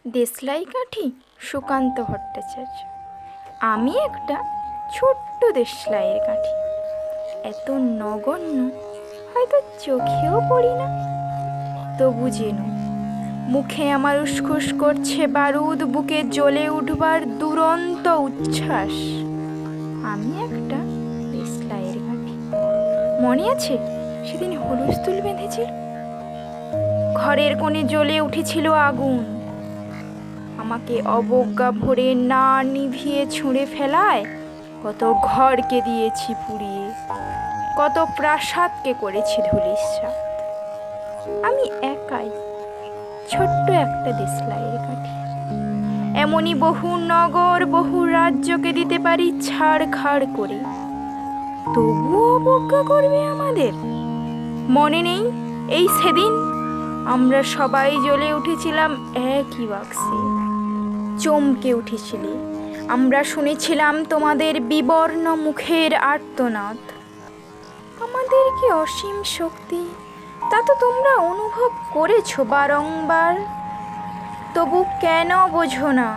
দেশলাই কাঠি সুকান্ত ভট্টাচার্য। আমি একটা ছোট্ট দেশলাইয়ের কাঠি, এত নগণ্য হয়তো চোখেও পড়ি না, তবু যেন মুখে আমার উসখুস করছে বারুদ, বুকে জ্বলে উঠবার দুরন্ত উচ্ছ্বাস। আমি একটা দেশলাইয়ের কাঠি। মনে আছে সেদিন হুলস্থুল বেঁধেছিল, ঘরের কোণে জ্বলে উঠেছিল আগুন, আমাকে অবজ্ঞা ভরে না নিভিয়ে ছুঁড়ে ফেলায় কত ঘরকে দিয়েছি পুড়িয়ে, কত প্রাসাদকে করেছি ধূলিসাৎ। আমি একাই ছোট্ট একটা দেশলাইয়ের কাঠি, এমনই বহু নগর বহু রাজ্যকে দিতে পারি ছাড়খাড় করে, তবুও অবজ্ঞা করবে আমাদের। মনে নেই এই সেদিন আমরা সবাই জ্বলে উঠেছিলাম একই বাক্সে, চমকে উঠেছিলে, আমরা শুনেছিলাম তোমাদের বিবর্ণ মুখের আর্তনাদ। আমাদের কি অসীম শক্তি তা তো তোমরা অনুভব করেছো বারংবার, তবু কেন বোঝো না?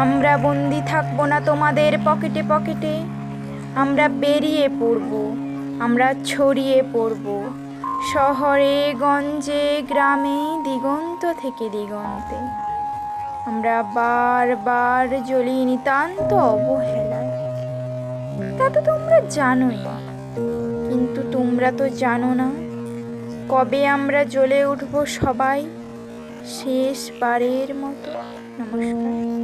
আমরা বন্দি থাকবো না তোমাদের পকেটে পকেটে, আমরা বেরিয়ে পড়ব, আমরা ছড়িয়ে পড়ব শহরে গঞ্জে গ্রামে দিগন্ত থেকে দিগন্তে। আমরা বারবার জ্বলি নিতান্ত অবহেলায়, তা তো তোমরা জানোই, কিন্তু তোমরা তো জানো না কবে আমরা জ্বলে উঠব সবাই শেষবারের মতো। নমস্কার।